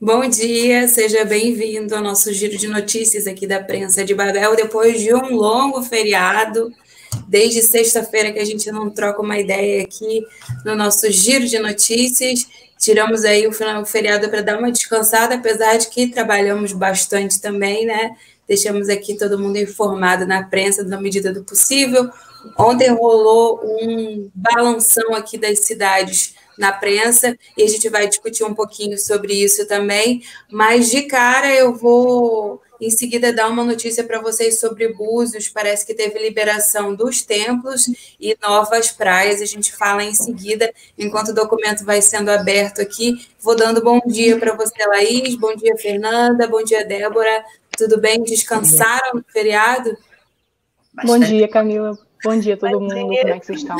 Bom dia, seja bem-vindo ao nosso giro de notícias aqui da Prensa de Babel, depois de um longo feriado, desde sexta-feira que a gente não troca uma ideia aqui no nosso giro de notícias. Tiramos aí o feriado para dar uma descansada, apesar de que trabalhamos bastante também, né? Deixamos aqui todo mundo informado na prensa, na medida do possível. Ontem rolou um balanção aqui das cidades na prensa, e a gente vai discutir um pouquinho sobre isso também, mas de cara eu vou em seguida dar uma notícia para vocês sobre Búzios. Parece que teve liberação dos templos e novas praias, a gente fala em seguida, enquanto o documento vai sendo aberto aqui. Vou dando bom dia para você, Laís, bom dia, Fernanda, bom dia, Débora, tudo bem? Descansaram no feriado? Bom dia, Camila, bom dia a todo mundo, como é que vocês estão?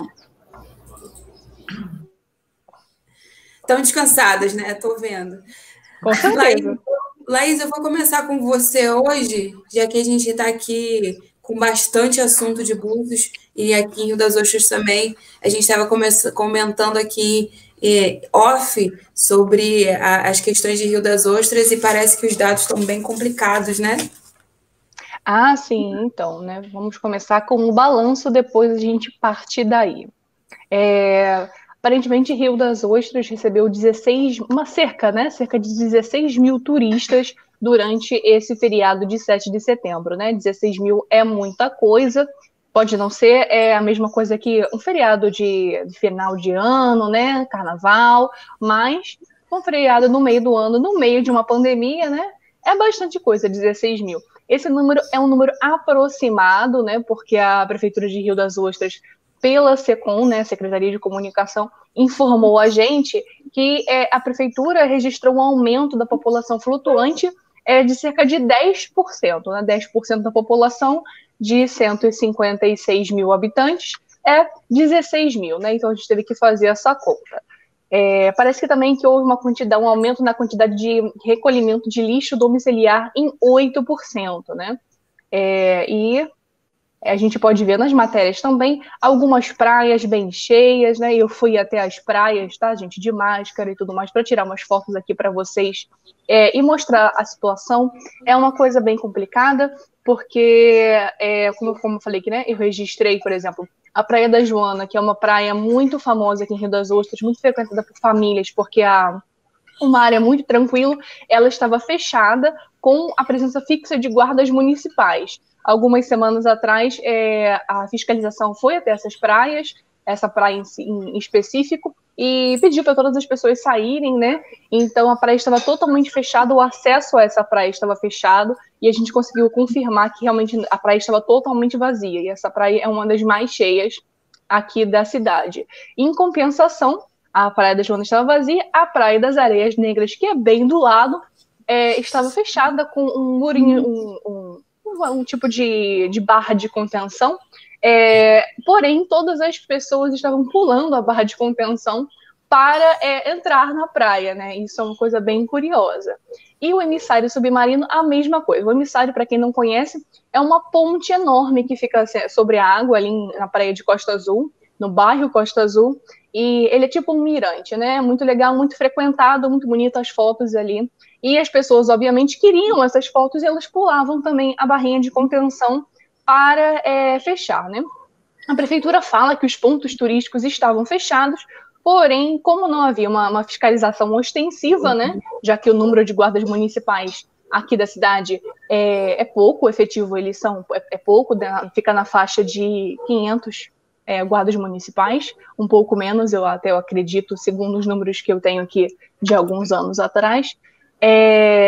Estão descansadas, né? Estou vendo. Com certeza. Laís, eu vou começar com você hoje, já que a gente está aqui com bastante assunto de Búzios e aqui em Rio das Ostras também. A gente estava comentando aqui off sobre as questões de Rio das Ostras e parece que os dados estão bem complicados, né? Ah, sim, então, né? Vamos começar com o balanço, depois a gente parte daí. Aparentemente, Rio das Ostras recebeu cerca de 16 mil turistas durante esse feriado de 7 de setembro, né? 16 mil é muita coisa, pode não ser a mesma coisa que um feriado de final de ano, né? Carnaval, mas um feriado no meio do ano, no meio de uma pandemia, né? É bastante coisa, 16 mil. Esse número é um número aproximado, né? Porque a Prefeitura de Rio das Ostras, pela SECOM, né, Secretaria de Comunicação, informou a gente que a Prefeitura registrou um aumento da população flutuante de cerca de 10%, né, 10% da população de 156 mil habitantes é 16 mil, né, então a gente teve que fazer essa conta. Parece que também que houve um aumento na quantidade de recolhimento de lixo domiciliar em 8%, né, e a gente pode ver nas matérias também algumas praias bem cheias, né? Eu fui até as praias, tá, gente, de máscara e tudo mais, para tirar umas fotos aqui para vocês e mostrar a situação. É uma coisa bem complicada, porque, como eu falei aqui, né? Eu registrei, por exemplo, a Praia da Joana, que é uma praia muito famosa aqui em Rio das Ostras, muito frequentada por famílias, porque uma área muito tranquila, ela estava fechada com a presença fixa de guardas municipais. Algumas semanas atrás, a fiscalização foi até essas praias, essa praia em específico, e pediu para todas as pessoas saírem, né? Então a praia estava totalmente fechada, o acesso a essa praia estava fechado, e a gente conseguiu confirmar que realmente a praia estava totalmente vazia, e essa praia é uma das mais cheias aqui da cidade. Em compensação, a Praia da Joana estava vazia, a Praia das Areias Negras, que é bem do lado, estava fechada com um murinho, um tipo de barra de contenção, porém todas as pessoas estavam pulando a barra de contenção para entrar na praia, né? Isso é uma coisa bem curiosa. E o emissário submarino, a mesma coisa. O emissário, para quem não conhece, é uma ponte enorme que fica sobre a água ali na praia de Costa Azul, no bairro Costa Azul, e ele é tipo um mirante, né? Muito legal, muito frequentado, muito bonito as fotos ali. E as pessoas, obviamente, queriam essas fotos e elas pulavam também a barrinha de contenção para fechar, né? A prefeitura fala que os pontos turísticos estavam fechados, porém, como não havia uma fiscalização ostensiva, né? Já que o número de guardas municipais aqui da cidade é pouco, efetivo eles são pouco, fica na faixa de 500 guardas municipais, um pouco menos, eu acredito, segundo os números que eu tenho aqui de alguns anos atrás.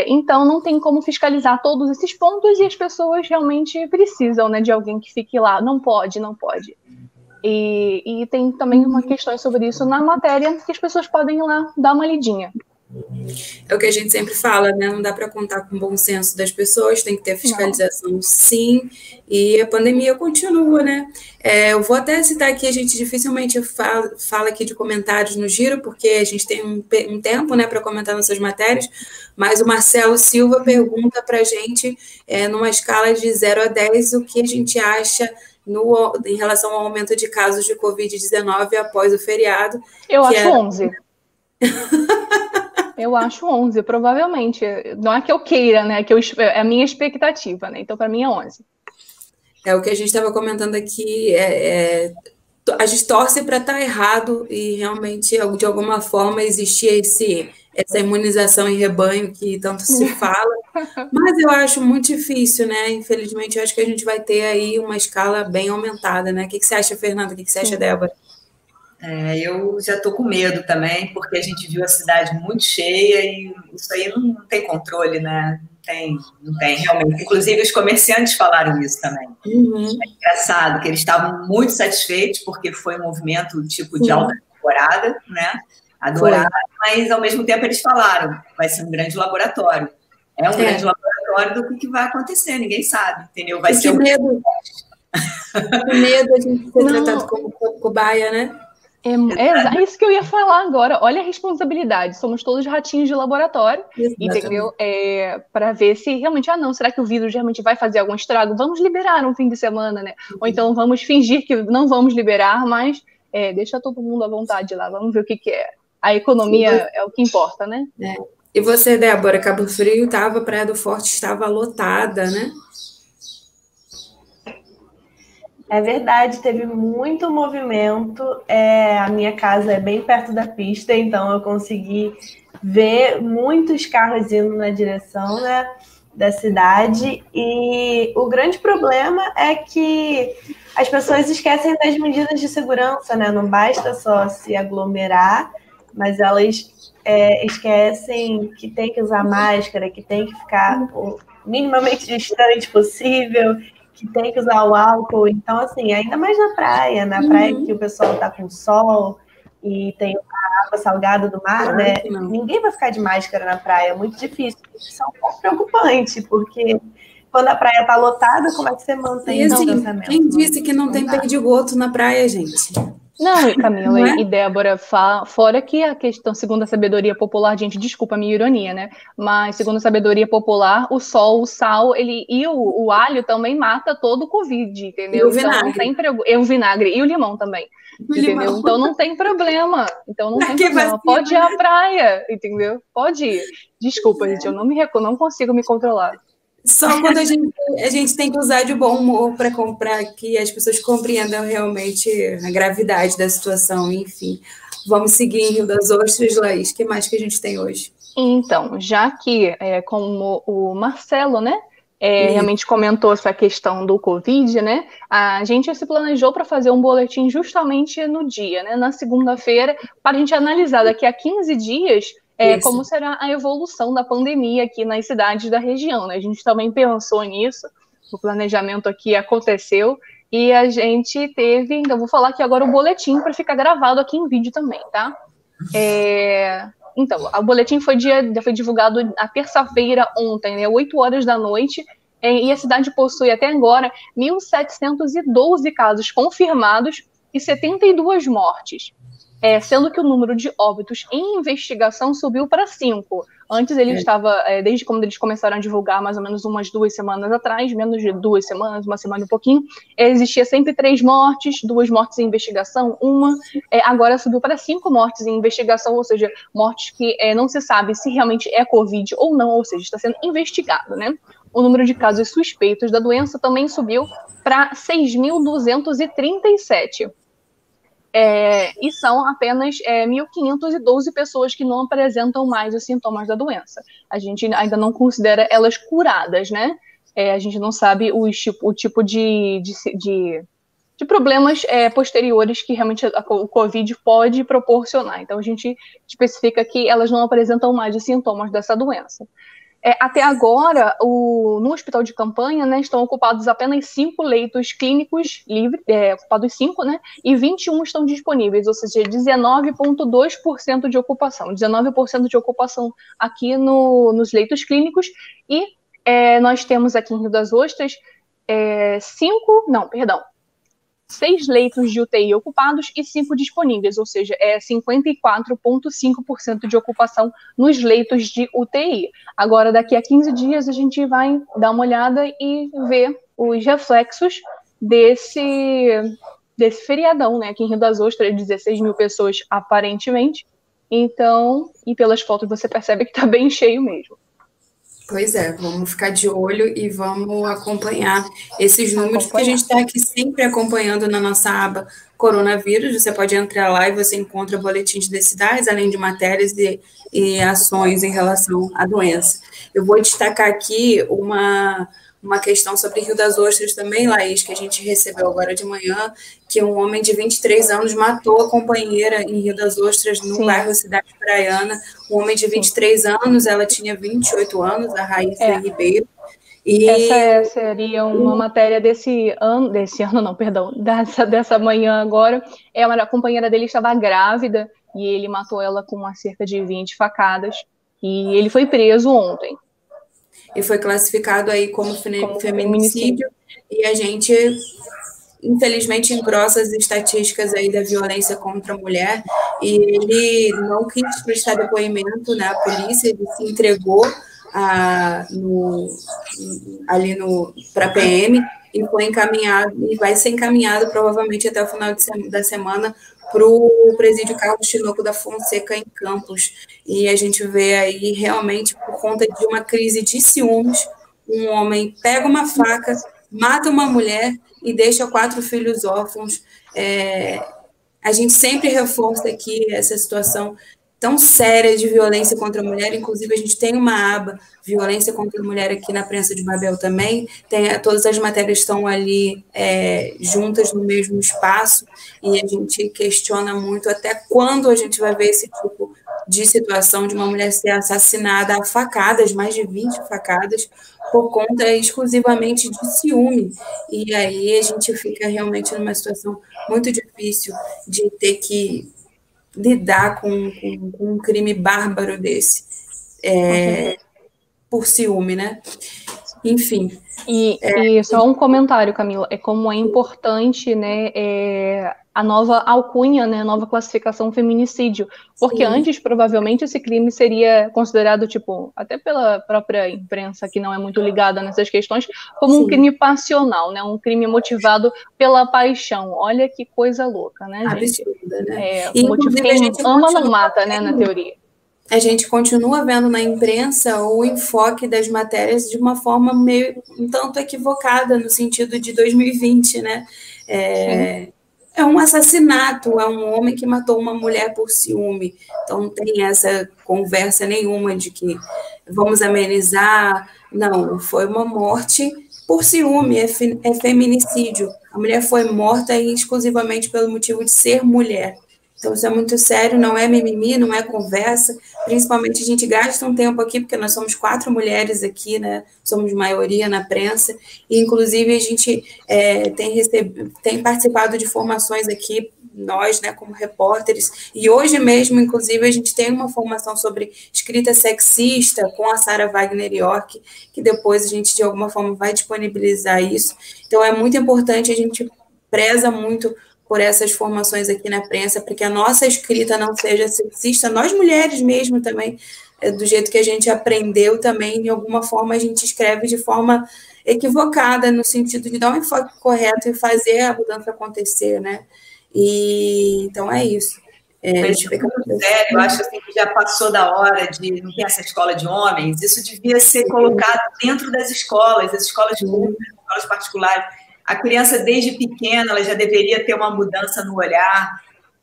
Então não tem como fiscalizar todos esses pontos e as pessoas realmente precisam, né, de alguém que fique lá. Não pode. E tem também uma questão sobre isso na matéria, que as pessoas podem ir lá dar uma lidinha. É o que a gente sempre fala, né? Não dá para contar com o bom senso das pessoas, tem que ter fiscalização, não. Sim, e a pandemia continua, né? Eu vou até citar aqui, a gente dificilmente fala aqui de comentários no giro, porque a gente tem um tempo, né, para comentar nossas matérias, mas o Marcelo Silva pergunta para a gente, numa escala de 0 a 10, o que a gente acha em relação ao aumento de casos de Covid-19 após o feriado. Eu acho 11. Eu acho 11, provavelmente. Não é que eu queira, né? É a minha expectativa, né? Então, para mim, é 11. É o que a gente estava comentando aqui. A gente torce para estar errado e realmente, de alguma forma, existia essa imunização em rebanho que tanto se fala. Mas eu acho muito difícil, né? Infelizmente, eu acho que a gente vai ter aí uma escala bem aumentada, né? O que você acha, Fernanda? O que você acha, Débora? Eu já estou com medo também, porque a gente viu a cidade muito cheia e isso aí não tem controle, né? Não tem realmente. Inclusive, os comerciantes falaram isso também. É engraçado que eles estavam muito satisfeitos porque foi um movimento tipo de alta temporada, né? Adorado, mas ao mesmo tempo eles falaram, vai ser um grande laboratório. É um grande laboratório do que vai acontecer, ninguém sabe, entendeu? Vai ser medo. Que medo a gente ser tratado como cobaia, né? É isso que eu ia falar agora. Olha a responsabilidade. Somos todos ratinhos de laboratório, entendeu? Para ver se realmente, será que o vírus realmente vai fazer algum estrago? Vamos liberar um fim de semana, né? Ou então vamos fingir que não vamos liberar, mas deixa todo mundo à vontade lá. Vamos ver o que é. A economia é o que importa, né? E você, Débora, Cabo Frio estava, Praia do Forte estava lotada, né? É verdade, teve muito movimento. A minha casa é bem perto da pista, então eu consegui ver muitos carros indo na direção, né, da cidade. E o grande problema é que as pessoas esquecem das medidas de segurança, né? Não basta só se aglomerar, mas elas esquecem que tem que usar máscara, que tem que ficar o minimamente distante possível, que tem que usar o álcool. Então, assim, ainda mais na praia que o pessoal tá com sol e tem a água salgada do mar, né? Ninguém vai ficar de máscara na praia, é muito difícil. Isso é um pouco preocupante, porque quando a praia tá lotada, como é que você mantém esse distanciamento? Quem disse que não tem perdigoto na praia, gente? Não, Camila e Débora, fora que a questão, segundo a sabedoria popular, gente, desculpa a minha ironia, né? Mas segundo a sabedoria popular, o sol, o sal, e o alho também mata todo o Covid, entendeu? E o vinagre. Então não tem o vinagre e o limão também, entendeu? Então não tem problema. Pode ir à praia, entendeu? Pode ir. Desculpa, gente, eu não consigo me controlar. Só quando a gente tem que usar de bom humor para comprar, que as pessoas compreendam realmente a gravidade da situação, enfim. Vamos seguir em Rio das Ostras, Laís. O que mais que a gente tem hoje? Então, já que, como o Marcelo, né, realmente comentou essa questão do Covid, né, a gente se planejou para fazer um boletim justamente no dia, né, na segunda-feira, para a gente analisar daqui a 15 dias como será a evolução da pandemia aqui nas cidades da região, né? A gente também pensou nisso, o planejamento aqui aconteceu e a gente teve, então vou falar aqui agora o boletim para ficar gravado aqui em vídeo também, tá? Então, o boletim foi divulgado na terça-feira ontem, né, 8 horas da noite, e a cidade possui até agora 1.712 casos confirmados e 72 mortes. Sendo que o número de óbitos em investigação subiu para 5. Antes ele estava, desde quando eles começaram a divulgar, mais ou menos umas 2 semanas atrás, menos de 2 semanas, uma semana e um pouquinho, existia sempre 3 mortes, 2 mortes em investigação, uma. Agora subiu para 5 mortes em investigação, ou seja, mortes que não se sabe se realmente é Covid ou não, ou seja, está sendo investigado, né? O número de casos suspeitos da doença também subiu para 6.237. E são apenas 1.512 pessoas que não apresentam mais os sintomas da doença. A gente ainda não considera elas curadas, né? A gente não sabe o tipo de problemas posteriores que realmente o Covid pode proporcionar. Então, a gente especifica que elas não apresentam mais os sintomas dessa doença. Até agora, no hospital de campanha, né, estão ocupados apenas 5 leitos clínicos livres, ocupados 5, né, e 21 estão disponíveis, ou seja, 19,2% de ocupação. 19% de ocupação aqui nos leitos clínicos, e nós temos aqui em Rio das Ostras 6 leitos de UTI ocupados e 5 disponíveis, ou seja, 54,5% de ocupação nos leitos de UTI. Agora, daqui a 15 dias, a gente vai dar uma olhada e ver os reflexos desse feriadão, né? Aqui em Rio das Ostras, 16 mil pessoas, aparentemente, Então, e pelas fotos você percebe que está bem cheio mesmo. Pois é, vamos ficar de olho e vamos acompanhar esses números, porque a gente está aqui sempre acompanhando na nossa aba coronavírus. Você pode entrar lá e você encontra boletins das cidades, além de matérias e ações em relação à doença. Eu vou destacar aqui uma questão sobre Rio das Ostras também, Laís, que a gente recebeu agora de manhã, que um homem de 23 anos matou a companheira em Rio das Ostras, no bairro Cidade Praiana. Um homem de 23 anos, ela tinha 28 anos, a Raíssa Ribeiro. E essa seria uma matéria desse ano não, perdão, dessa manhã agora. A companheira dele estava grávida e ele matou ela com cerca de 20 facadas. E ele foi preso ontem. E foi classificado aí como feminicídio, e a gente, infelizmente, engrossa as estatísticas aí da violência contra a mulher, e ele não quis prestar depoimento, né, à polícia, ele se entregou para a PM, e foi encaminhado, e vai ser encaminhado provavelmente até o final da semana para o presídio Carlos Tinoco da Fonseca, em Campos. E a gente vê aí, realmente, por conta de uma crise de ciúmes, um homem pega uma faca, mata uma mulher e deixa 4 filhos órfãos. A gente sempre reforça aqui essa situação tão séria de violência contra a mulher. Inclusive, a gente tem uma aba violência contra a mulher aqui na Prensa de Babel também. Todas as matérias estão ali juntas no mesmo espaço, e a gente questiona muito até quando a gente vai ver esse tipo de situação de uma mulher ser assassinada a facadas, mais de 20 facadas, por conta exclusivamente de ciúme. E aí a gente fica realmente numa situação muito difícil de ter que lidar com um crime bárbaro desse, por ciúme, né? Enfim. E só um comentário, Camila, como é importante, né, a nova alcunha, né, a nova classificação feminicídio, porque antes, provavelmente, esse crime seria considerado, tipo, até pela própria imprensa, que não é muito ligada nessas questões, como um crime passional, né, um crime motivado pela paixão. Olha que coisa louca, né, gente? Absurda, né? Quem ama não mata, né, na teoria. A gente continua vendo na imprensa o enfoque das matérias de uma forma meio um tanto equivocada, no sentido de 2020, né? É um assassinato, é um homem que matou uma mulher por ciúme. Então, não tem essa conversa nenhuma de que vamos amenizar. Não, foi uma morte por ciúme, é feminicídio. A mulher foi morta exclusivamente pelo motivo de ser mulher. Então, isso é muito sério, não é mimimi, não é conversa. Principalmente, a gente gasta um tempo aqui, porque nós somos 4 mulheres aqui, né? Somos maioria na prensa. E, inclusive, a gente tem participado de formações aqui, nós, né, como repórteres. E hoje mesmo, inclusive, a gente tem uma formação sobre escrita sexista com a Sarah Wagner York, que depois a gente, de alguma forma, vai disponibilizar isso. Então, é muito importante, a gente preza muito por essas formações aqui na prensa, para que a nossa escrita não seja sexista, nós mulheres mesmo também, do jeito que a gente aprendeu também, de alguma forma a gente escreve de forma equivocada, no sentido de dar um enfoque correto e fazer a mudança acontecer, né? E então é isso. Eu acho assim, que já passou da hora de não ter essa escola de homens, isso devia ser colocado dentro das escolas, as escolas públicas, as escolas particulares. A criança, desde pequena, ela já deveria ter uma mudança no olhar,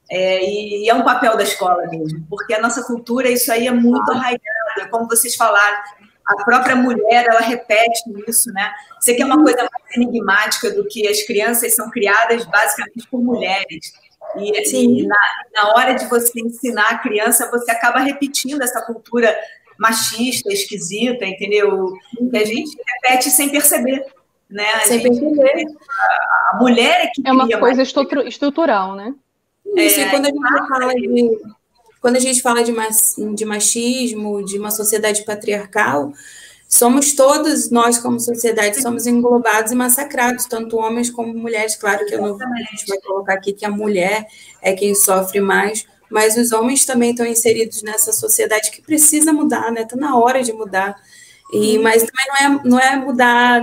e é um papel da escola mesmo, porque a nossa cultura, isso aí é muito arraigado, como vocês falaram, a própria mulher, ela repete isso, né? Isso aqui é uma coisa mais enigmática do que as crianças são criadas basicamente por mulheres, e na hora de você ensinar a criança, você acaba repetindo essa cultura machista, esquisita, entendeu? Que a gente repete sem perceber. Né? A mulher é que uma coisa estrutural, né? Isso, e quando a gente fala de machismo, de uma sociedade patriarcal, somos todos, nós como sociedade, somos englobados e massacrados, tanto homens como mulheres. Claro que a gente vai colocar aqui que a mulher é quem sofre mais, mas os homens também estão inseridos nessa sociedade que precisa mudar, né? Está na hora de mudar. Mas também não é mudar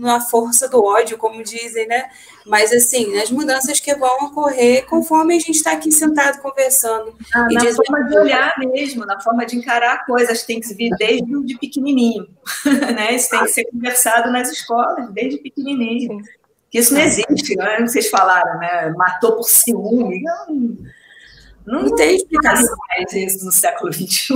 na força do ódio, como dizem, né? Mas, assim, as mudanças que vão ocorrer conforme a gente está aqui sentado conversando. Na forma de olhar mesmo, na forma de encarar coisas, tem que vir desde de pequenininho, né? Isso tem que ser conversado nas escolas, desde pequenininho. Isso não existe, não é? Vocês falaram, né? Matou por ciúme. Não tem explicação mais isso no século XXI.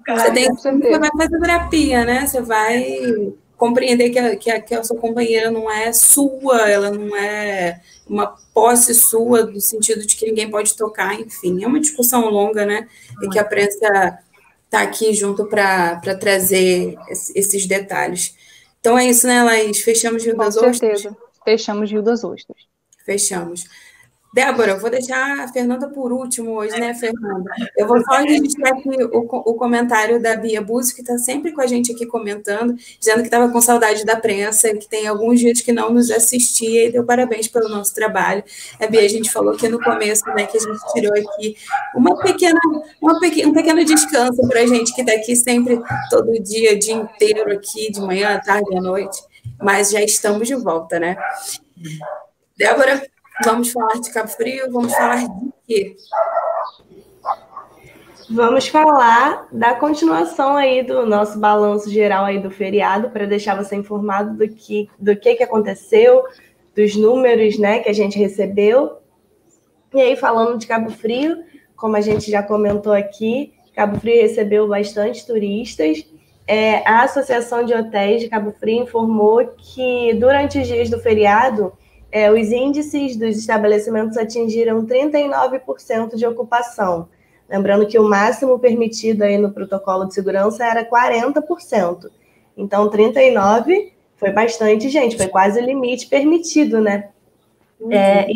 Você vai fazer terapia, né? Você vai compreender que a sua companheira não é sua, ela não é uma posse sua, no sentido de que ninguém pode tocar, enfim. É uma discussão longa, né? E que a prensa está aqui junto para trazer esses detalhes. Então é isso, né, Laís? Fechamos Rio das Ostras? Com certeza. Fechamos Rio das Ostras. Fechamos. Débora, eu vou deixar a Fernanda por último hoje, né, Fernanda? Eu vou só registrar aqui o comentário da Bia Buzzi, que está sempre com a gente aqui comentando, dizendo que estava com saudade da prensa, que tem alguns dias que não nos assistia, e deu parabéns pelo nosso trabalho. A Bia, a gente falou aqui no começo, né, que a gente tirou aqui um pequeno descanso para a gente, que está aqui sempre, todo dia, o dia inteiro aqui, de manhã, à tarde, à noite, mas já estamos de volta, né? Débora, vamos falar de Cabo Frio? Vamos falar de quê? Vamos falar da continuação aí do nosso balanço geral aí do feriado, para deixar você informado do que aconteceu, dos números, né, que a gente recebeu. E aí, falando de Cabo Frio, como a gente já comentou aqui, Cabo Frio recebeu bastante turistas. A Associação de Hotéis de Cabo Frio informou que durante os dias do feriado, os índices dos estabelecimentos atingiram 39% de ocupação. Lembrando que o máximo permitido aí no protocolo de segurança era 40%. Então, 39% foi bastante, gente, foi quase o limite permitido, né?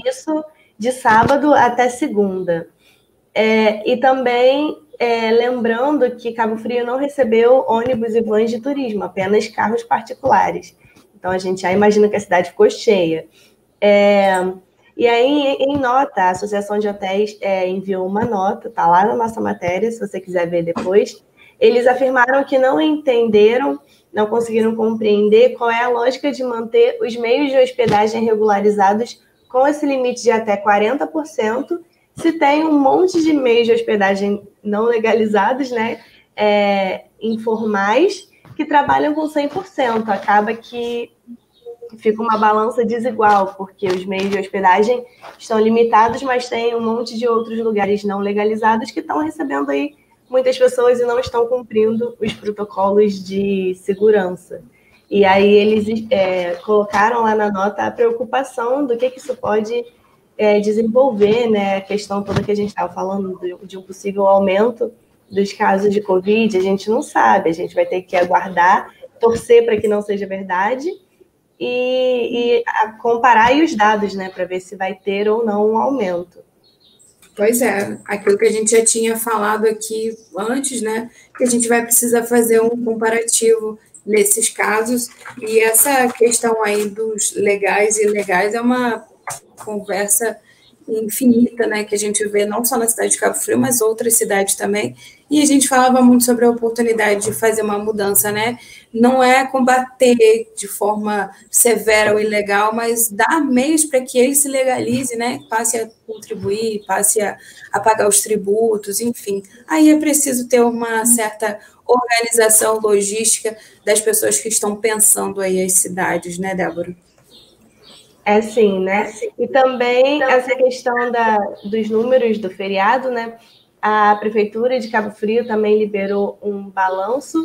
Isso de sábado até segunda. E também, lembrando que Cabo Frio não recebeu ônibus e vans de turismo, apenas carros particulares. Então, a gente já imagina que a cidade ficou cheia. E aí, em nota, a Associação de Hotéis enviou uma nota, está lá na nossa matéria, se você quiser ver depois. Eles afirmaram que não entenderam, não conseguiram compreender qual é a lógica de manter os meios de hospedagem regularizados com esse limite de até 40%, se tem um monte de meios de hospedagem não legalizados, né, informais, que trabalham com 100%. Acaba que fica uma balança desigual, porque os meios de hospedagem estão limitados, mas tem um monte de outros lugares não legalizados que estão recebendo aí muitas pessoas e não estão cumprindo os protocolos de segurança. E aí eles colocaram lá na nota a preocupação do que isso pode desenvolver, né? A questão toda que a gente estava falando de um possível aumento dos casos de Covid, a gente não sabe, a gente vai ter que aguardar, torcer para que não seja verdade, e comparar aí os dados, né, para ver se vai ter ou não um aumento. Pois é, aquilo que a gente já tinha falado aqui antes, né, que a gente vai precisar fazer um comparativo nesses casos, e essa questão aí dos legais e ilegais é uma conversa infinita, né, que a gente vê não só na cidade de Cabo Frio, mas outras cidades também, e a gente falava muito sobre a oportunidade de fazer uma mudança, né, não é combater de forma severa o ilegal, mas dar meios para que ele se legalize, né, passe a contribuir, passe a pagar os tributos, enfim, aí é preciso ter uma certa organização logística das pessoas que estão pensando aí as cidades, né, Débora? Sim, né? E também essa questão dos números do feriado, né? A Prefeitura de Cabo Frio também liberou um balanço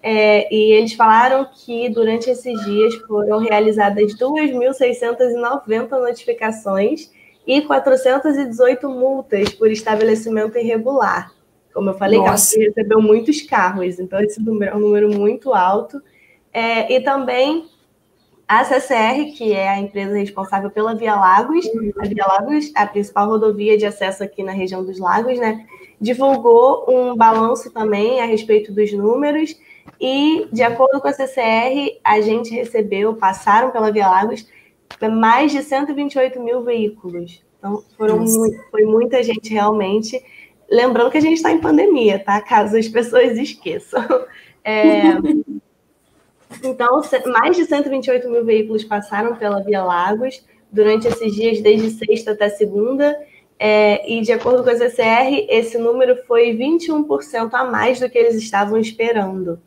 e eles falaram que durante esses dias foram realizadas 2.690 notificações e 418 multas por estabelecimento irregular. Como eu falei, Cabo Frio recebeu muitos carros, então esse número é um número muito alto. E também a CCR, que é a empresa responsável pela Via Lagos, a Via Lagos, a principal rodovia de acesso aqui na região dos lagos, né, divulgou um balanço também a respeito dos números e, de acordo com a CCR, a gente passaram pela Via Lagos mais de 128 mil veículos. Então, foi muita gente realmente. Lembrando que a gente está em pandemia, tá? Caso as pessoas esqueçam. Então, mais de 128 mil veículos passaram pela Via Lagos durante esses dias, desde sexta até segunda, e de acordo com a CCR, esse número foi 21% a mais do que eles estavam esperando.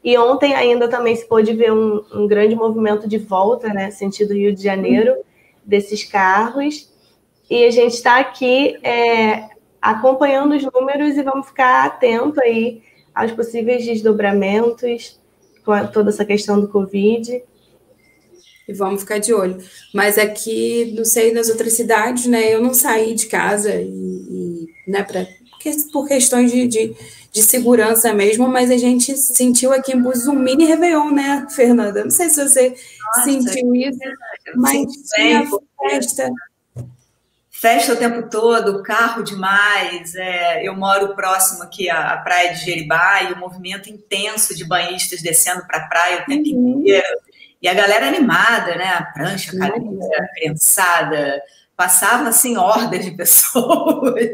E ontem ainda também se pôde ver um grande movimento de volta, né, sentido Rio de Janeiro, desses carros, e a gente está aqui acompanhando os números e vamos ficar atento aí aos possíveis desdobramentos com toda essa questão do Covid. E vamos ficar de olho. Mas aqui, não sei, nas outras cidades, né, eu não saí de casa, né, por questões de segurança mesmo, mas a gente sentiu aqui em Búzios um mini Réveillon, né, Fernanda? Não sei se você sentiu isso, mas tinha festa. Festa o tempo todo, carro demais. Eu moro próximo aqui à praia de Jeribá e o movimento intenso de banhistas descendo para a praia o tempo inteiro. E a galera animada, né? A prancha, a cadeira, a criançada. Passava, assim, hordas de pessoas.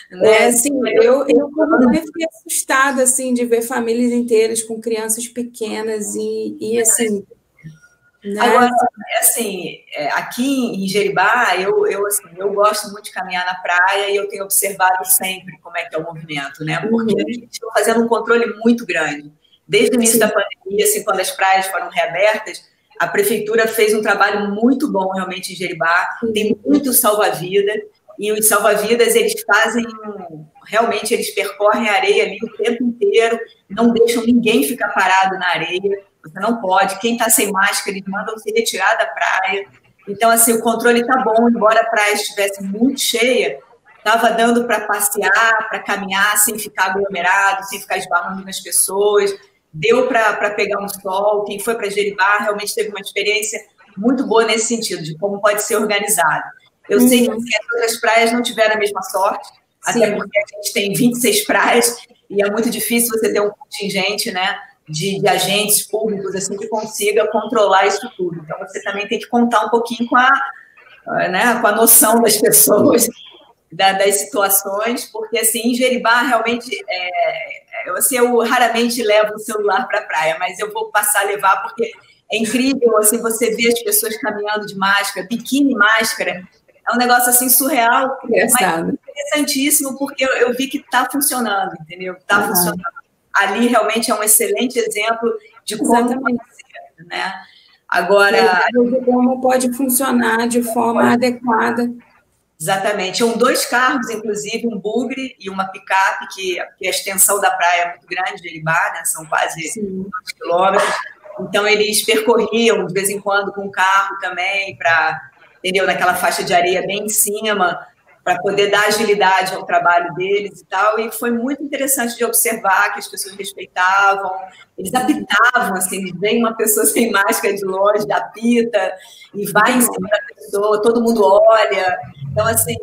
Né? Sim, eu fiquei assustada, assim, de ver famílias inteiras com crianças pequenas e assim... Né? Agora, assim, aqui em Jeribá, eu gosto muito de caminhar na praia e eu tenho observado sempre como é que é o movimento, né? Porque a gente está fazendo um controle muito grande. Desde o início da pandemia, assim, quando as praias foram reabertas, a prefeitura fez um trabalho muito bom realmente em Jeribá. Tem muito salva-vidas e os salva-vidas, realmente eles percorrem a areia ali o tempo inteiro, não deixam ninguém ficar parado na areia. Você não pode. Quem está sem máscara, eles mandam se retirar da praia. Então, assim, o controle está bom, embora a praia estivesse muito cheia, estava dando para passear, para caminhar, sem ficar aglomerado, sem ficar esbarrando nas pessoas. Deu para pegar um sol. Quem foi para Jeribá realmente teve uma experiência muito boa nesse sentido, de como pode ser organizado. Eu sei que assim, as outras praias não tiveram a mesma sorte, até porque a gente tem 26 praias e é muito difícil você ter um contingente, né, de agentes públicos assim, que consiga controlar isso tudo. Então, você também tem que contar um pouquinho com a noção das pessoas, das situações, porque, assim, em Jeribá, realmente, eu raramente levo o celular para a praia, mas eu vou passar a levar, porque é incrível, assim, você ver as pessoas caminhando de máscara, biquíni máscara, é um negócio, assim, surreal, mas interessantíssimo, porque eu vi que está funcionando, entendeu? Está funcionando. Ali realmente é um excelente exemplo de como pode ser, né? Agora... Como pode funcionar de forma adequada. Exatamente. Tinham 2 carros, inclusive, um bugre e uma picape, que a extensão da praia é muito grande, de Jeribá, né? São quase 2 quilômetros. Então, eles percorriam, de vez em quando, com o carro também, entendeu? Naquela faixa de areia bem em cima, para poder dar agilidade ao trabalho deles e tal, e foi muito interessante de observar que as pessoas respeitavam, eles apitavam, assim, eles veem uma pessoa sem máscara de longe, apita, e vai em cima da pessoa, todo mundo olha, então, assim,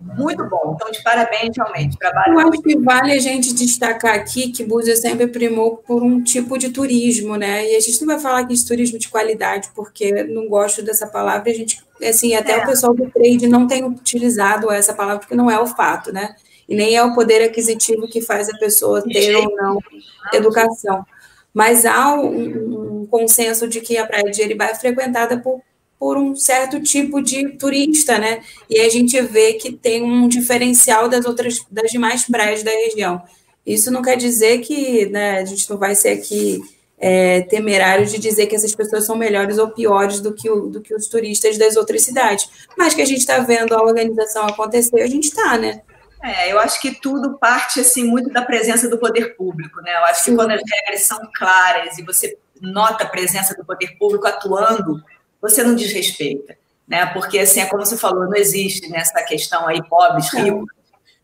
muito bom, então, de parabéns, realmente, trabalho. Eu acho que vale a gente destacar aqui que Búzios sempre primou por um tipo de turismo, né, e a gente não vai falar aqui de turismo de qualidade, porque não gosto dessa palavra, a gente... Assim, até o pessoal do trade não tem utilizado essa palavra, porque não é o fato, né? E nem é o poder aquisitivo que faz a pessoa ter ou não educação. Mas há um consenso de que a Praia de Jeribá é frequentada por um certo tipo de turista, né? E a gente vê que tem um diferencial das demais praias da região. Isso não quer dizer que, né, a gente não vai ser aqui... temerário de dizer que essas pessoas são melhores ou piores do que os turistas das outras cidades. Mas que a gente está vendo a organização acontecer, a gente está, né? Eu acho que tudo parte, assim, muito da presença do poder público, né? Eu acho que quando as regras são claras e você nota a presença do poder público atuando, você não desrespeita, né? Porque, assim, é como você falou, não existe nessa questão aí, pobres, ricos,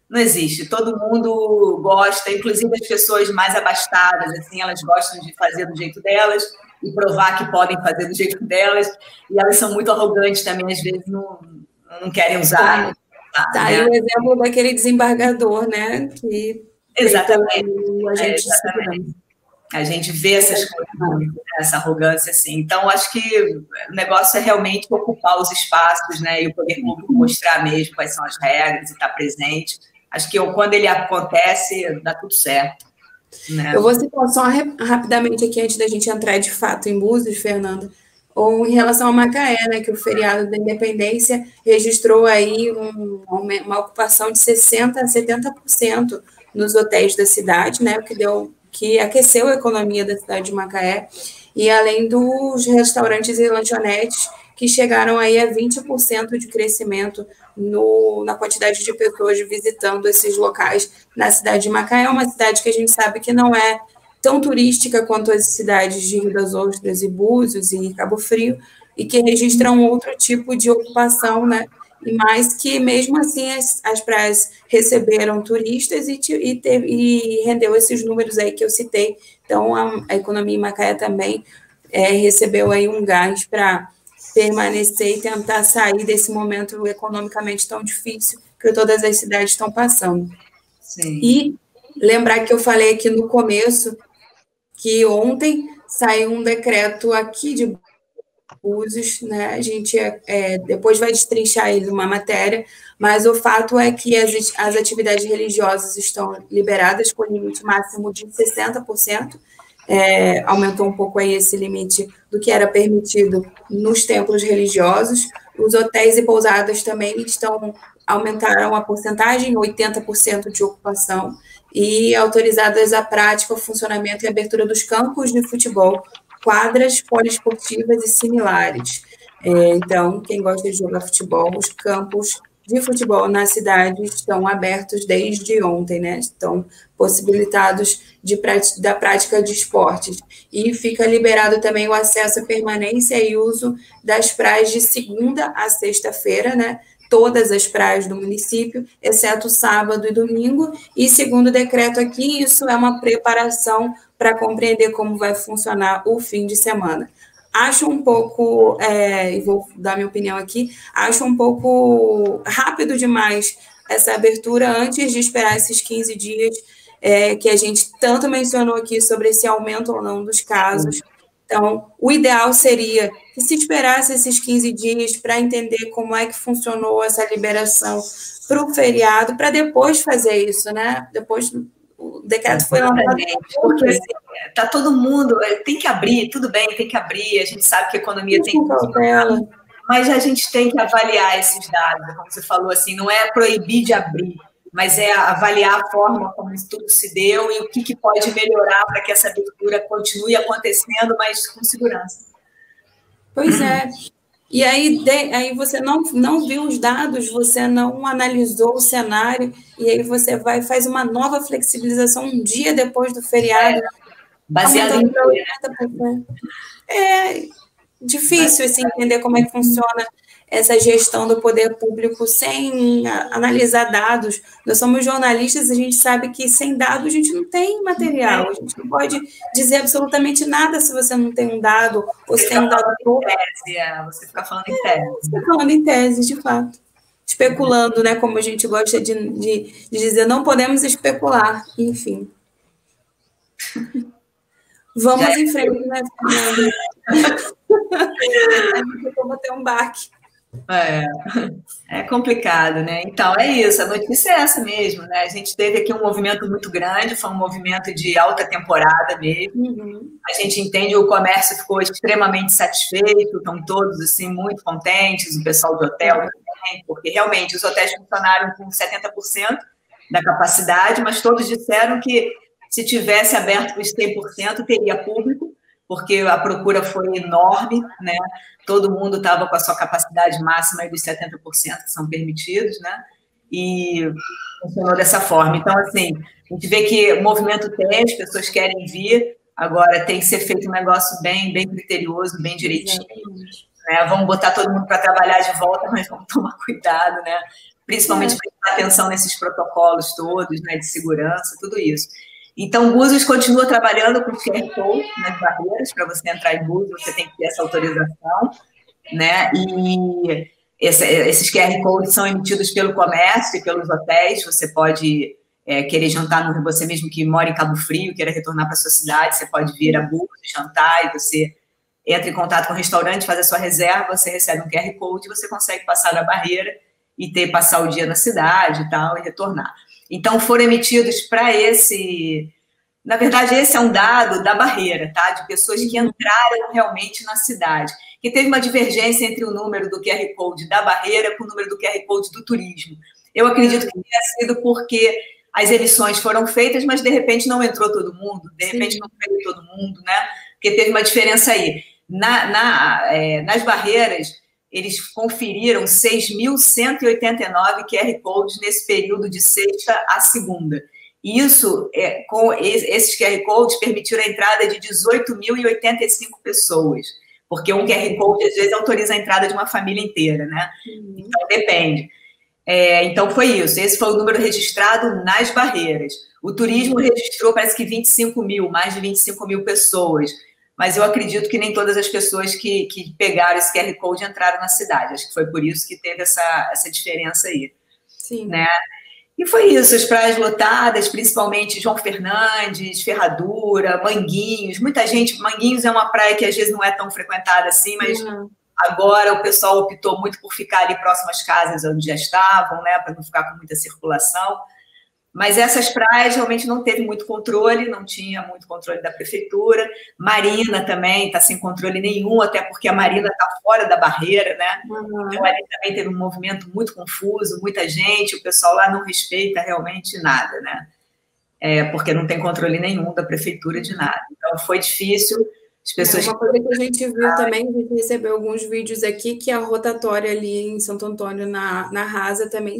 não existe. Todo mundo gosta, inclusive as pessoas mais abastadas, assim, elas gostam de fazer do jeito delas e provar que podem fazer do jeito delas, e elas são muito arrogantes também, às vezes não querem usar. Tá aí o exemplo daquele desembargador, né? Que exatamente. A gente vê essas coisas, essa arrogância, assim. Então, acho que o negócio é realmente ocupar os espaços, né? E o poder público mostrar mesmo quais são as regras e estar presente. Acho que quando ele acontece, dá tudo certo. né? Eu vou citar só rapidamente aqui, antes da gente entrar de fato em Búzios, Fernanda, ou em relação a Macaé, né, que o feriado da Independência registrou aí uma ocupação de 60% a 70% nos hotéis da cidade, né, que aqueceu a economia da cidade de Macaé, e além dos restaurantes e lanchonetes, que chegaram aí a 20% de crescimento na quantidade de pessoas visitando esses locais na cidade de Macaé. É uma cidade que a gente sabe que não é tão turística quanto as cidades de Rio das Ostras e Búzios e Cabo Frio, e que registram outro tipo de ocupação, né? E mais que, mesmo assim, as praias receberam turistas e rendeu esses números aí que eu citei. Então, a economia em Macaé também recebeu aí um gás para permanecer e tentar sair desse momento economicamente tão difícil que todas as cidades estão passando. Sim. E lembrar que eu falei aqui no começo que ontem saiu um decreto aqui de Búzios, né? A gente depois vai destrinchar ele numa matéria, mas o fato é que as atividades religiosas estão liberadas com limite máximo de 60%, aumentou um pouco aí esse limite do que era permitido nos templos religiosos. Os hotéis e pousadas também aumentaram a porcentagem, 80% de ocupação, e autorizadas a prática, o funcionamento e abertura dos campos de futebol, quadras poliesportivas e similares. Então, quem gosta de jogar futebol, os campos de futebol na cidade estão abertos desde ontem, né? Estão possibilitados da prática de esportes. E fica liberado também o acesso à permanência e uso das praias de segunda a sexta-feira, né? Todas as praias do município, exceto sábado e domingo, e segundo o decreto aqui, isso é uma preparação para compreender como vai funcionar o fim de semana. Acho um pouco, e vou dar minha opinião aqui, acho um pouco rápido demais essa abertura antes de esperar esses 15 dias que a gente tanto mencionou aqui sobre esse aumento ou não dos casos. Então, o ideal seria que se esperasse esses 15 dias para entender como é que funcionou essa liberação para o feriado, para depois fazer isso, né? Depois o decreto foi lançado. Porque está todo mundo, tem que abrir, tudo bem, tem que abrir, a gente sabe que a economia tem que funcionar, mas a gente tem que avaliar esses dados, como você falou, assim, não é proibir de abrir, mas é avaliar a forma como isso tudo se deu e o que pode melhorar para que essa abertura continue acontecendo, mas com segurança. Pois é. E aí você não viu os dados, você não analisou o cenário, e aí você faz uma nova flexibilização um dia depois do feriado. Baseado em 80%. É difícil assim, entender como é que funciona essa gestão do poder público sem analisar dados. Nós somos jornalistas, a gente sabe que sem dados a gente não tem material, a gente não pode dizer absolutamente nada se você não tem um dado, ou se tem um dado pouco. Você fica falando em tese. Você fica falando em tese, de fato. Especulando, né, como a gente gosta de dizer, não podemos especular, enfim. Vamos em frente, né, Fernanda? Eu vou ter um baque. É complicado, né? Então, é isso, a notícia é essa mesmo, né? A gente teve aqui um movimento muito grande, foi um movimento de alta temporada mesmo. A gente entende, o comércio ficou extremamente satisfeito, estão todos, assim, muito contentes, o pessoal do hotel também, porque realmente os hotéis funcionaram com 70% da capacidade, mas todos disseram que se tivesse aberto os 100%, teria público, porque a procura foi enorme, né? Todo mundo estava com a sua capacidade máxima dos 70% que são permitidos, né? E funcionou dessa forma. Então, assim, a gente vê que o movimento tem, as pessoas querem vir, agora tem que ser feito um negócio bem criterioso, bem direitinho, né? Vamos botar todo mundo para trabalhar de volta, mas vamos tomar cuidado, né? Principalmente prestar atenção nesses protocolos todos, né, de segurança, tudo isso. Então, Búzios continua trabalhando com QR Code nas barreiras. Para você entrar em Búzios, você tem que ter essa autorização, né? E esses QR Codes são emitidos pelo comércio e pelos hotéis. Você pode querer jantar, você mesmo que mora em Cabo Frio, queira retornar para a sua cidade, você pode vir a Búzios, jantar, e você entra em contato com o restaurante, faz a sua reserva, você recebe um QR Code, você consegue passar da barreira e passar o dia na cidade e tal, e retornar. Então, foram emitidos para Na verdade, esse é um dado da Barreira, tá? De pessoas que entraram realmente na cidade. Que teve uma divergência entre o número do QR Code da Barreira com o número do QR Code do turismo. Eu acredito que tenha sido porque as emissões foram feitas, mas de repente não entrou todo mundo, de repente não veio todo mundo, né? Porque teve uma diferença aí. Nas Barreiras, eles conferiram 6.189 QR Codes nesse período de sexta a segunda. E isso, com esses QR Codes, permitiram a entrada de 18.085 pessoas, porque um QR Code, às vezes, autoriza a entrada de uma família inteira, né? Então, depende. Então, foi isso. Esse foi o número registrado nas Barreiras. O turismo registrou, parece que 25 mil, mais de 25 mil pessoas. Mas eu acredito que nem todas as pessoas que pegaram esse QR Code entraram na cidade. Acho que foi por isso que teve essa diferença aí. Sim. Né? E foi isso, as praias lotadas, principalmente João Fernandes, Ferradura, Manguinhos. Muita gente, Manguinhos é uma praia que às vezes não é tão frequentada assim, mas agora o pessoal optou muito por ficar ali próximo às casas onde já estavam, né, para não ficar com muita circulação. Mas essas praias realmente não teve muito controle, não tinha muito controle da prefeitura. Marina também está sem controle nenhum, até porque a Marina está fora da Barreira, né? Então, ali também teve um movimento muito confuso, muita gente, o pessoal lá não respeita realmente nada, né? Porque não tem controle nenhum da prefeitura de nada. Então, foi difícil. As pessoas... Uma coisa que a gente viu também, a gente recebeu alguns vídeos aqui, que a rotatória ali em Santo Antônio, na Rasa, também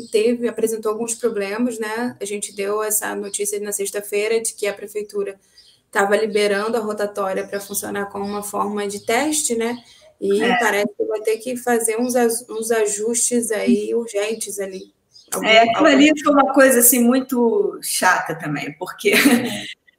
apresentou alguns problemas, né? A gente deu essa notícia na sexta-feira de que a prefeitura estava liberando a rotatória para funcionar como uma forma de teste, né? E parece que vai ter que fazer uns ajustes aí urgentes ali. Aquilo ali foi uma coisa assim muito chata também, porque...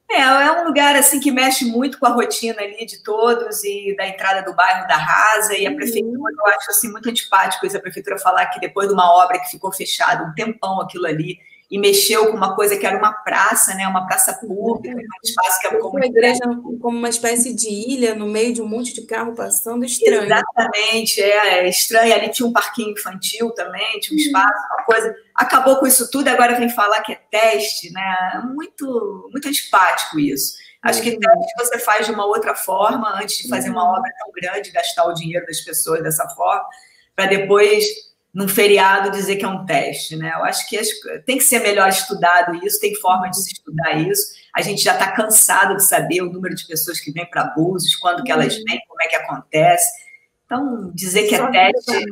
É um lugar assim que mexe muito com a rotina ali de todos e da entrada do bairro da Rasa, e a prefeitura, eu acho assim muito antipático isso, a prefeitura falar que depois de uma obra que ficou fechada um tempão aquilo ali, e mexeu com uma coisa que era uma praça, né, uma praça pública, um espaço que a igreja como uma espécie de ilha no meio de um monte de carro passando, estranho. Exatamente, estranho. Ali tinha um parquinho infantil também, tinha um espaço, uma coisa. Acabou com isso tudo, agora vem falar que é teste, né? Muito, muito antipático isso. Acho que teste você faz de uma outra forma, antes de fazer uma obra tão grande, gastar o dinheiro das pessoas dessa forma, para depois, num feriado, dizer que é um teste, né? Eu acho que tem que ser melhor estudado isso, tem forma de se estudar isso. A gente já está cansado de saber o número de pessoas que vêm para Búzios, quando que elas vêm, como é que acontece. Então, dizer que é teste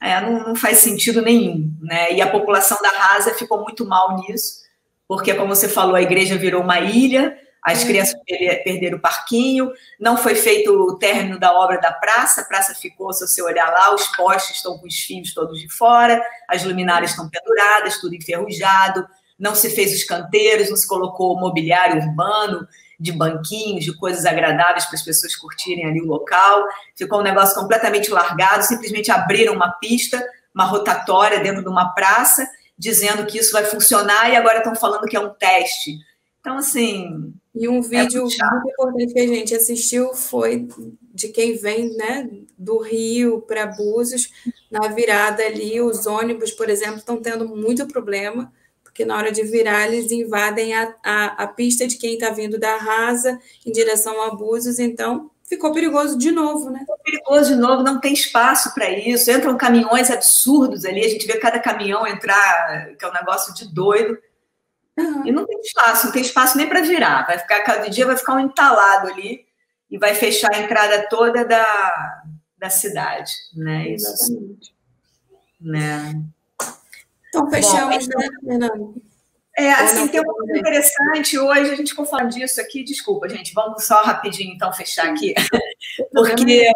não faz sentido nenhum, né? E a população da Rasa ficou muito mal nisso, porque, como você falou, a igreja virou uma ilha, as crianças perderam o parquinho, não foi feito o término da obra da praça, a praça ficou, se você olhar lá, os postes estão com os fios todos de fora, as luminárias estão penduradas, tudo enferrujado, não se fez os canteiros, não se colocou mobiliário urbano, de banquinhos, de coisas agradáveis para as pessoas curtirem ali o local, ficou um negócio completamente largado, simplesmente abriram uma pista, uma rotatória dentro de uma praça, dizendo que isso vai funcionar e agora estão falando que é um teste. Então, assim... E um vídeo muito importante que a gente assistiu foi de quem vem, né, do Rio para Búzios, na virada ali, os ônibus, por exemplo, estão tendo muito problema, porque na hora de virar eles invadem a pista de quem está vindo da Rasa em direção a Búzios, então ficou perigoso de novo, né? Ficou perigoso de novo, não tem espaço para isso, entram caminhões absurdos ali, a gente vê cada caminhão entrar, que é um negócio de doido, e não tem espaço nem para virar, vai ficar, cada dia vai ficar um entalado ali, e vai fechar a entrada toda da cidade, né? Isso, exatamente. Né? Então, fechamos, né, Fernando? Assim, tem uma coisa interessante, hoje a gente ficou falando disso aqui, desculpa, gente, vamos só rapidinho, então, fechar aqui, porque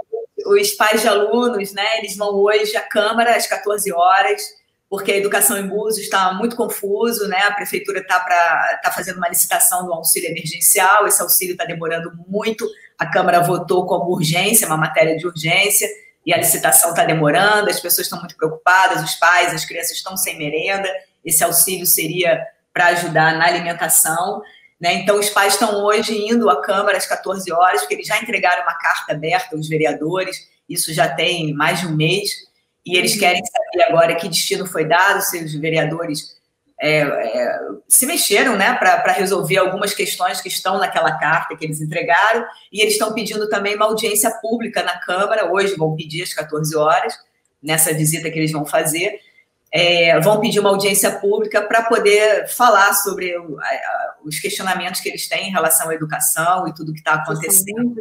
os pais de alunos, né, eles vão hoje à Câmara às 14 horas, porque a educação em Búzios está muito confuso, né, a prefeitura está fazendo uma licitação do auxílio emergencial, esse auxílio está demorando muito, a Câmara votou como urgência, uma matéria de urgência, e a licitação está demorando, as pessoas estão muito preocupadas, os pais, as crianças estão sem merenda, esse auxílio seria para ajudar na alimentação, né? Então os pais estão hoje indo à Câmara às 14 horas, porque eles já entregaram uma carta aberta aos vereadores, isso já tem mais de um mês, e eles querem saber agora que destino foi dado, se os vereadores se mexeram, né, para resolver algumas questões que estão naquela carta que eles entregaram, e eles estão pedindo também uma audiência pública na Câmara, hoje vão pedir às 14 horas, nessa visita que eles vão fazer, vão pedir uma audiência pública para poder falar sobre os questionamentos que eles têm em relação à educação e tudo que está acontecendo.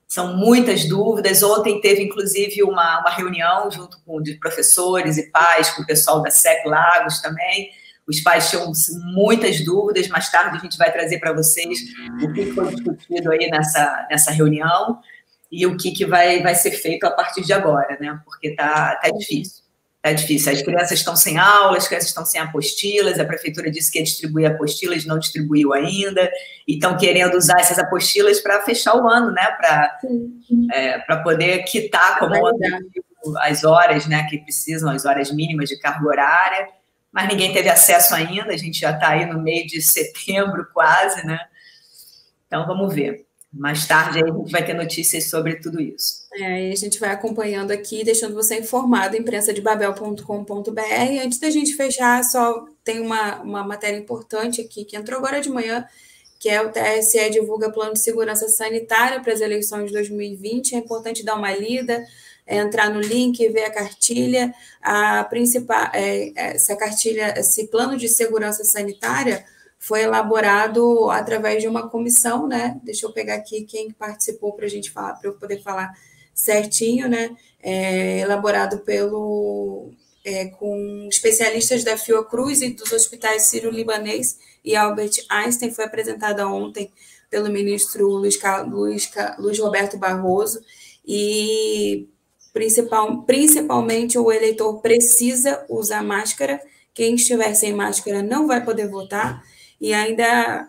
São muitas dúvidas. Ontem teve, inclusive, uma reunião junto de professores e pais, com o pessoal da SEC Lagos também. Os pais tinham muitas dúvidas. Mais tarde a gente vai trazer para vocês o que foi discutido aí nessa reunião e o que vai ser feito a partir de agora, né? Porque tá difícil. Está difícil. As crianças estão sem aulas, as crianças estão sem apostilas, a prefeitura disse que ia distribuir apostilas, não distribuiu ainda, e estão querendo usar essas apostilas para fechar o ano, né? Para poder quitar como as horas, né, que precisam, as horas mínimas de carga horária, mas ninguém teve acesso ainda, a gente já está aí no meio de setembro quase, né? Então vamos ver. Mais tarde aí a gente vai ter notícias sobre tudo isso. E a gente vai acompanhando aqui, deixando você informado, imprensadebabel.com.br. Antes da gente fechar, só tem uma matéria importante aqui, que entrou agora de manhã, que é o TSE divulga plano de segurança sanitária para as eleições de 2020. É importante dar uma lida, entrar no link e ver a cartilha. A principal, essa cartilha, esse plano de segurança sanitária foi elaborado através de uma comissão, né? Deixa eu pegar aqui quem participou para a gente falar, para eu poder falar certinho, né? Elaborado com especialistas da Fiocruz e dos hospitais Sírio-Libanês e Albert Einstein. Foi apresentada ontem pelo ministro Luiz Roberto Barroso, e principalmente o eleitor precisa usar máscara. Quem estiver sem máscara não vai poder votar. E ainda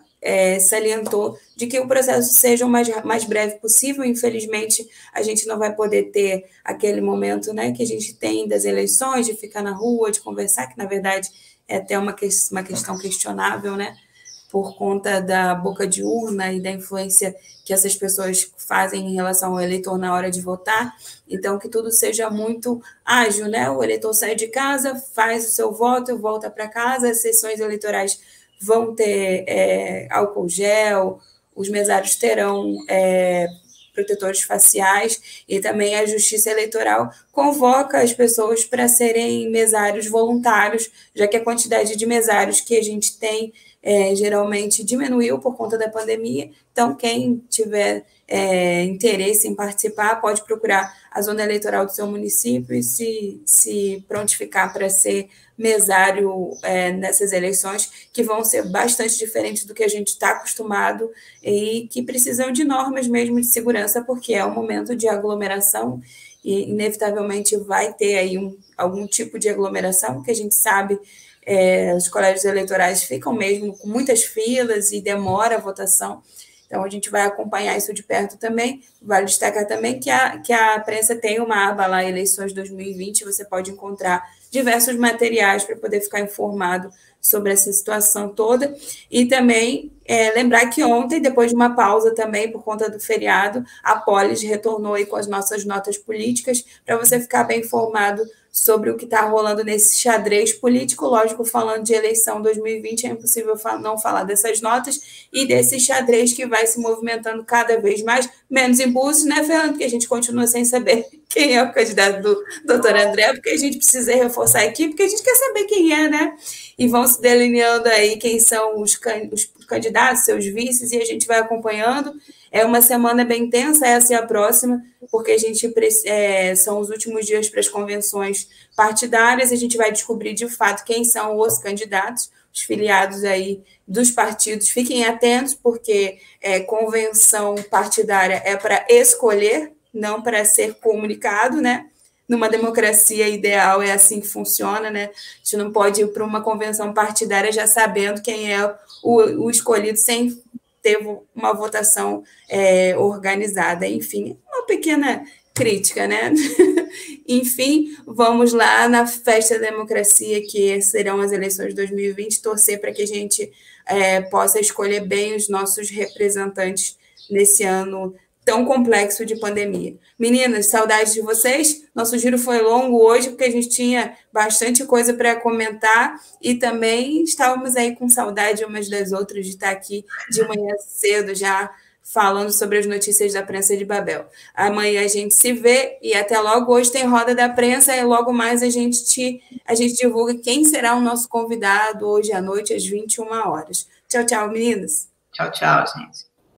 salientou de que o processo seja o mais breve possível. Infelizmente, a gente não vai poder ter aquele momento, né, que a gente tem das eleições, de ficar na rua, de conversar, que, na verdade, é até uma questão questionável, né, por conta da boca de urna e da influência que essas pessoas fazem em relação ao eleitor na hora de votar. Então, que tudo seja muito ágil, né? O eleitor sai de casa, faz o seu voto, volta para casa, as sessões eleitorais vão ter álcool gel, os mesários terão protetores faciais, e também a Justiça Eleitoral convoca as pessoas para serem mesários voluntários, já que a quantidade de mesários que a gente tem geralmente diminuiu por conta da pandemia. Então, quem tiver interesse em participar pode procurar a zona eleitoral do seu município e se prontificar para ser mesário nessas eleições, que vão ser bastante diferentes do que a gente está acostumado e que precisam de normas mesmo de segurança, porque é um momento de aglomeração e inevitavelmente vai ter aí algum tipo de aglomeração, que a gente sabe. Os colégios eleitorais ficam mesmo com muitas filas e demora a votação. Então, a gente vai acompanhar isso de perto também. Vale destacar também que a prensa tem uma aba lá, Eleições 2020, você pode encontrar diversos materiais para poder ficar informado sobre essa situação toda. E também lembrar que ontem, depois de uma pausa também, por conta do feriado, a Polis retornou aí com as nossas notas políticas, para você ficar bem informado sobre o que está rolando nesse xadrez político. Lógico, falando de eleição 2020, é impossível não falar dessas notas e desse xadrez que vai se movimentando cada vez mais, menos impulsos, né, Fernando? Porque a gente continua sem saber quem é o candidato do doutor André, porque a gente precisa reforçar aqui, porque a gente quer saber quem é, né? E vão se delineando aí quem são os candidatos, seus vices, e a gente vai acompanhando. É uma semana bem tensa, essa e a próxima, porque a gente são os últimos dias para as convenções partidárias. A gente vai descobrir de fato quem são os candidatos, os filiados aí dos partidos. Fiquem atentos, porque convenção partidária é para escolher, não para ser comunicado, né? Numa democracia ideal é assim que funciona, né? A gente não pode ir para uma convenção partidária já sabendo quem é o escolhido, sem ter uma votação organizada. Enfim, uma pequena crítica, né? Enfim, vamos lá na festa da democracia, que serão as eleições de 2020, torcer para que a gente possa escolher bem os nossos representantes nesse ano tão complexo de pandemia. Meninas, saudades de vocês. Nosso giro foi longo hoje, porque a gente tinha bastante coisa para comentar e também estávamos aí com saudade umas das outras de estar aqui de manhã cedo já falando sobre as notícias da prensa de Babel. Amanhã a gente se vê e até logo. Hoje tem roda da prensa e logo mais a gente divulga quem será o nosso convidado hoje à noite às 21 horas. Tchau, tchau, meninas. Tchau, tchau, gente.